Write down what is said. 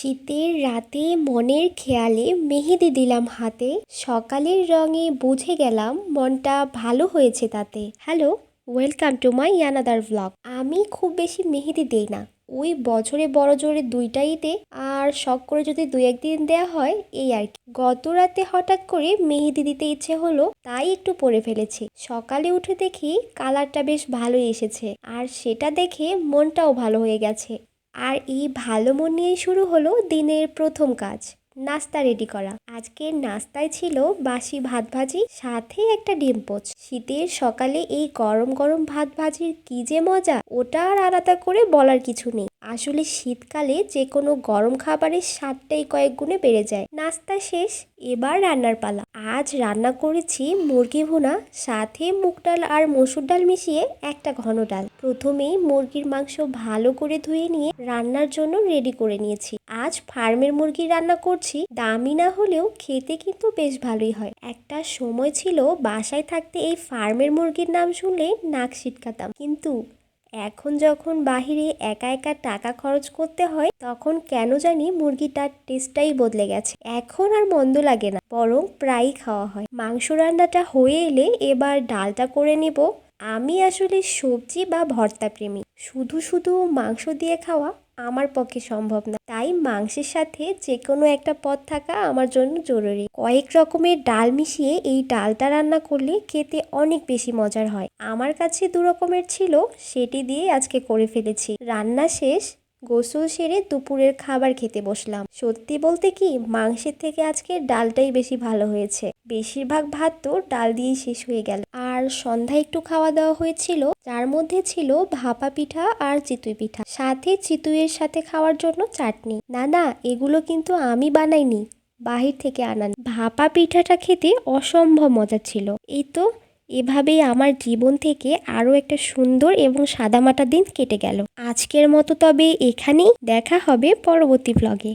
শীতের রাতে মনের খেয়ালে মেহেদি দিলাম হাতে, সকালের রঙে বুঝে গেলাম মনটা ভালো হয়েছে তাতে। Hello, welcome to my another vlog. আমি খুব বেশি মেহেদি দেই না, ওই বছরে বড় জোরে দুইটা ঈদে আর শখ করে যদি দুই একদিন দেয়া হয় এই আর কি। গত রাতে হঠাৎ করে মেহেদি দিতে ইচ্ছে হলো, তাই একটু পরে ফেলেছি। সকালে উঠে দেখি কালারটা বেশ ভালোই এসেছে, আর সেটা দেখে মনটাও ভালো হয়ে গেছে। আর এই ভালো মন নিয়েই শুরু হলো দিনের প্রথম কাজ, নাস্তা রেডি করা। আজকের নাস্তায় ছিল বাসি ভাত ভাজি, সাথে একটা ডিম পোচ। শীতের সকালে এই গরম গরম ভাত ভাজির কি যে মজা, ওটা আর আলাদা করে বলার কিছু নেই। আসলে শীতকালে যে কোনো গরম খাবারের স্বাদটাই কয়েক গুণে বেড়ে যায়। নাস্তা শেষ, এবার রান্নার পালা। আজ রান্না করেছি মুরগি ভুনা, সাথে মুগ ডাল আর মসুর ডাল মিশিয়ে একটা ঘন ডাল। প্রথমেই মুরগির মাংস ভালো করে ধুয়ে নিয়ে রান্নার জন্য রেডি করে নিয়েছি। আজ ফার্মের মুরগি রান্না করছি, দামি না হলেও খেতে কিন্তু বেশ ভালোই হয়। একটা সময় ছিল বাসায় থাকতে এই ফার্মের মুরগির নাম শুনলে নাক সিটকাতাম, কিন্তু এখন যখন বাহিরে একা একা টাকা খরচ করতে হয়, তখন কেন জানি মুরগিটার টেস্টটাই বদলে গেছে। এখন আর মন্দ লাগে না, বরং প্রায়ই খাওয়া হয়। মাংস রান্নাটা হয়ে এলে এবার ডালটা করে নেব। আমি আসলে সবজি বা ভর্তা প্রেমী, শুধু শুধু মাংস দিয়ে খাওয়া আমার পক্ষে সম্ভব না। তাই মাংসের সাথে যে কোনো একটা পদ থাকা আমার জন্য জরুরি। কয়েক রকমের ডাল মিশিয়ে এই ডালটা রান্না করলে খেতে অনেক বেশি মজার হয়। আমার কাছে দু রকমের ছিল, সেটি দিয়ে আজকে করে ফেলেছি। রান্না শেষ, গোসল সেরে দুপুরের খাবার খেতে বসলাম। সত্যি বলতে কি, মাংসের থেকে আজকে ডালটাই বেশি ভালো হয়েছে। বেশিরভাগ ভাত তো ডাল দিয়েই শেষ হয়ে গেল। আর সন্ধ্যায় একটু খাওয়া দাওয়া হয়েছিল, যার মধ্যে ছিল ভাপা পিঠা আর চিতই পিঠা, সাথে চিতইয়ের সাথে খাওয়ার জন্য চাটনি। না না, এগুলো কিন্তু আমি বানাইনি, বাহির থেকে আনান। ভাপা পিঠাটা খেতে অসম্ভব মজা ছিল। এই তো, এভাবেই আমার জীবন থেকে আরও একটা সুন্দর এবং সাদামাটা দিন কেটে গেল। আজকের মতো তবে এখানেই, দেখা হবে পরবর্তী ব্লগে।